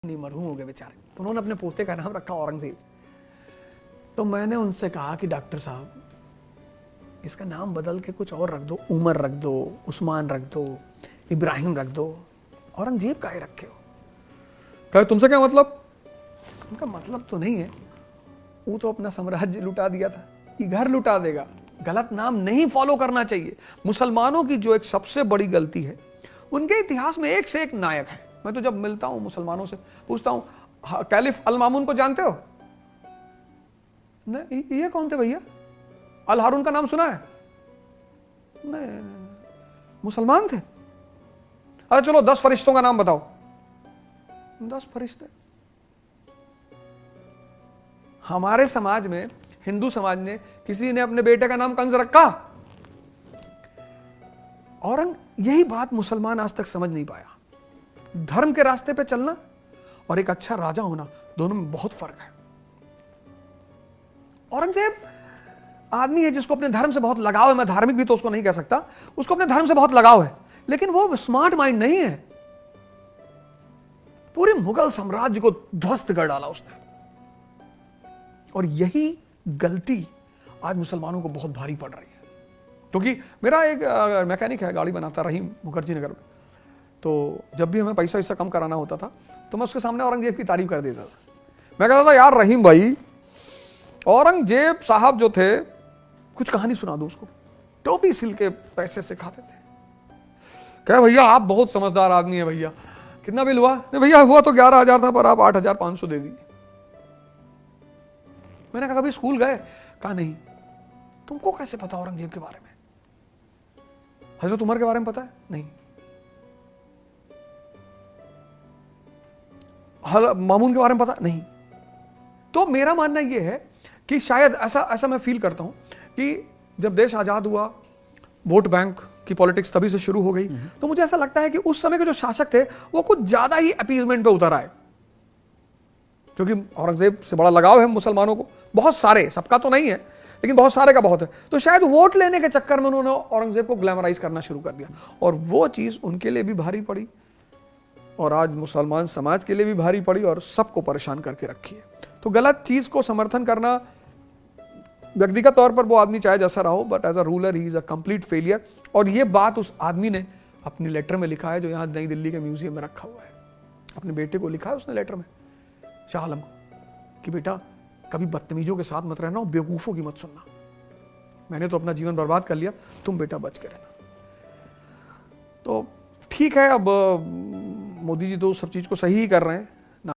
नहीं, मरहूम हो गए बेचारे। तो उन्होंने अपने पोते का नाम रखा औरंगजेब। तो मैंने उनसे कहा कि डॉक्टर साहब इसका नाम बदल के कुछ और रख दो, उमर रख दो, उस्मान रख दो, इब्राहिम रख दो, औरंगजेब काहे रखे हो? कहे तुमसे क्या मतलब? उनका मतलब तो नहीं है, वो तो अपना साम्राज्य लुटा दिया था, ये घर लुटा देगा। गलत नाम नहीं फॉलो करना चाहिए। मुसलमानों की जो एक सबसे बड़ी गलती है, उनके इतिहास में एक से एक नायक है। मैं तो जब मिलता हूं मुसलमानों से पूछता हूं, कैलिफ अल मामून को जानते हो? नहीं, ये कौन थे भैया? अल हारून का नाम सुना है? नहीं, मुसलमान थे। अरे चलो 10 फरिश्तों का नाम बताओ। 10 फरिश्ते? हमारे समाज में, हिंदू समाज ने, किसी ने अपने बेटे का नाम कंस रखा? और यही बात मुसलमान आज तक समझ नहीं पाया। धर्म के रास्ते पे चलना और एक अच्छा राजा होना, दोनों में बहुत फर्क है। औरंगजेब आदमी है जिसको अपने धर्म से बहुत लगाव है। मैं धार्मिक भी तो उसको नहीं कह सकता, उसको अपने धर्म से बहुत लगाव है, लेकिन वो स्मार्ट माइंड नहीं है। पूरे मुगल साम्राज्य को ध्वस्त कर डाला उसने, और यही गलती आज मुसलमानों को बहुत भारी पड़ रही है। क्योंकि मेरा एक मैकेनिक है, गाड़ी बनाता, रहीम, मुखर्जी नगर में। तो जब भी हमें पैसा वैसा कम कराना होता था तो मैं उसके सामने औरंगजेब की तारीफ कर देता था। मैं कहता था, यार रहीम भाई, औरंगजेब साहब जो थे, कुछ कहानी सुना दो उसको। टोपी सिल के पैसे से खाते थे। कहे भैया आप बहुत समझदार आदमी है भैया, कितना बिल हुआ? नहीं भैया हुआ तो 11,000 था, पर आप 8,500 दे दिए। मैंने कहा कभी स्कूल गए? कहा नहीं। तुमको कैसे पता औरंगजेब के बारे में? हजरत उमर के बारे में पता है? नहीं। मामून के बारे में पता? नहीं। तो मेरा मानना यह है कि शायद ऐसा मैं फील करता हूं कि जब देश आजाद हुआ, वोट बैंक की पॉलिटिक्स तभी से शुरू हो गई। तो मुझे ऐसा लगता है कि उस समय के जो शासक थे वो कुछ ज्यादा ही अपीजमेंट पे उतर आए, क्योंकि औरंगजेब से बड़ा लगाव है मुसलमानों को, बहुत सारे, सबका तो नहीं है लेकिन बहुत सारे का बहुत है। तो शायद वोट लेने के चक्कर में उन्होंने औरंगजेब को ग्लैमराइज करना शुरू कर दिया, और वो चीज उनके लिए भी भारी पड़ी, और आज मुसलमान समाज के लिए भी भारी पड़ी, और सबको परेशान करके रखी है। तो गलत चीज को समर्थन करना, व्यक्तिगत तौर पर वो आदमी चाहे जैसा रहा हो, but as a ruler he is a complete failure. और ये बात उस आदमी ने अपनी लेटर में लिखा है, जो यहाँ नई दिल्ली के म्यूजियम में रखा हुआ है। अपने बेटे को लिखा है उसने लेटर में, शाह आलम, कि बेटा कभी बदतमीजों के साथ मत रहना और बेवकूफों की मत सुनना। मैंने तो अपना जीवन बर्बाद कर लिया, तुम बेटा बच के रहना। तो ठीक है, अब मोदी जी तो सब चीज को सही ही कर रहे हैं,